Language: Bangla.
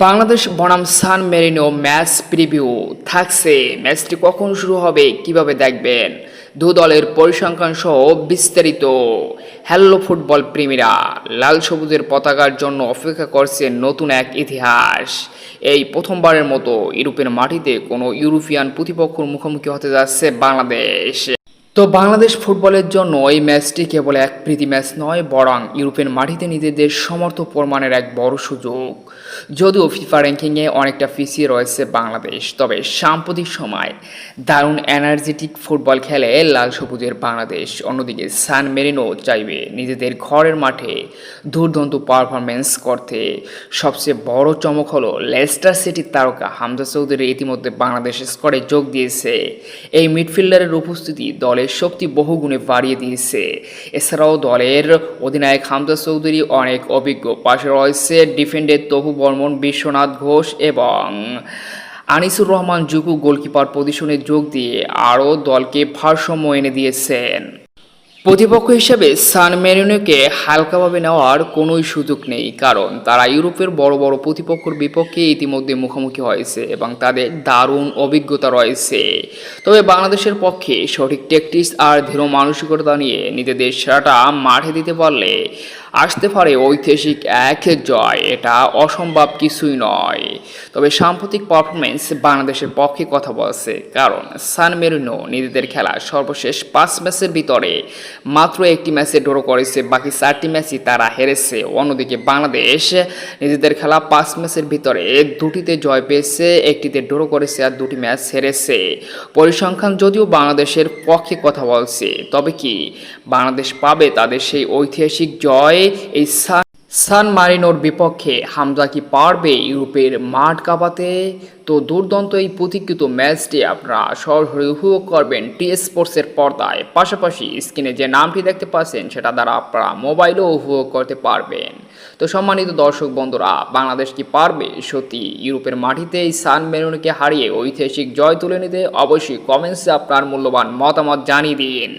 বাংলাদেশ বনাম সান মেরিনো ম্যাচ প্রিভিউ থাকছে। ম্যাচটি কখন শুরু হবে, কিভাবে দেখবেন, দু দলের পরিসংখ্যান সহ বিস্তারিত। হ্যালো ফুটবল প্রেমীরা, লাল সবুজের পতাকার জন্য অপেক্ষা করছে নতুন এক ইতিহাস। এই প্রথমবারের মতো ইউরোপের মাটিতে কোনো ইউরোপিয়ান প্রতিপক্ষের মুখোমুখি হতে যাচ্ছে বাংলাদেশ। তো বাংলাদেশ ফুটবলের জন্য এই ম্যাচটি কেবল এক প্রীতি ম্যাচ নয়, বরং ইউরোপের মাটিতে নিজেদের সমর্থ প্রমাণের এক বড় সুযোগ। যদিও ফিফা র্যাঙ্কিংয়ে অনেকটা পিছিয়ে রয়েছে বাংলাদেশ, তবে সাম্প্রতিক সময় দারুণ এনার্জেটিক ফুটবল খেলে লাল সবুজের বাংলাদেশ। অন্যদিকে সান মেরিনো চাইবে নিজেদের ঘরের মাঠে দুর্দান্ত পারফরমেন্স করতে। সবচেয়ে বড় চমক হলো লেস্টার সিটির তারকা হামজা চৌধুরী ইতিমধ্যে বাংলাদেশ স্কোয়াডে যোগ দিয়েছে। এই মিডফিল্ডারের উপস্থিতি দলের শক্তি বহুগুণে বাড়িয়ে দিয়েছে। এছাড়াও দলের অধিনায়ক হামজা চৌধুরী অনেক অভিজ্ঞ, পাশে রয়েছে ডিফেন্ডে তপু বর্মন, বিশ্বনাথ ঘোষ এবং আনিসুর রহমান জুকু গোলকিপার পজিশনে যোগ দিয়ে আরও দলকে ভারসাম্য এনে দিয়েছেন। প্রতিপক্ষ হিসেবে সান মেরিনোকে হালকাভাবে নেওয়ার কোনোই সুযোগ নেই, কারণ তারা ইউরোপের বড় বড় প্রতিপক্ষের বিপক্ষে ইতিমধ্যে মুখোমুখি হয়েছে এবং তাদের দারুণ অভিজ্ঞতা রয়েছে। তবে বাংলাদেশের পক্ষে সঠিক ট্যাকটিক্স আর দৃঢ় মানসিকতা নিয়ে নিজেদের সেরাটা মাঠে দিতে পারলে আসতে পারে ঐতিহাসিক এক জয়। এটা অসম্ভব কিছুই নয়। তবে সাম্প্রতিক পারফরমেন্স বাংলাদেশের পক্ষে কথা বলছে, কারণ সান মেরিনো নিজেদের খেলা সর্বশেষ 5 ম্যাচের ভিতরে মাত্র একটি ম্যাচে ড্র করেছে, বাকি 4টি ম্যাচই তারা হেরেছে। অন্যদিকে বাংলাদেশ নিজেদের খেলা 5 ম্যাচের ভিতরে 2টিতে জয় পেয়েছে, 1টিতে ড্র করেছে আর 2টি ম্যাচ হেরেছে। পরিসংখ্যান যদিও বাংলাদেশের পক্ষে কথা বলছে, তবে কি বাংলাদেশ পাবে তাদের সেই ঐতিহাসিক জয়? এই সান মারিনোর বিপক্ষে হামজা কি পারবে ইউরোপের মাঠ কাঁপাতে? তো দুর্দান্ত এই প্রতীক্ষিত ম্যাচটি আপনারা সরাসরি উপভোগ করবেন টি স্পোর্টসের পর্দায়। পাশাপাশি স্ক্রিনে যে নামটি দেখতে পাচ্ছেন সেটা দ্বারা আপনারা মোবাইলেও উপভোগ করতে পারবেন। তো সম্মানিত দর্শক বন্ধুরা, বাংলাদেশ কি পারবে সত্যি ইউরোপের মাটিতে এই সান মেরিনোকে হারিয়ে ঐতিহাসিক জয় তুলে নিতে? অবশ্যই কমেন্টসে আপনার মূল্যবান মতামত জানিয়ে দিন।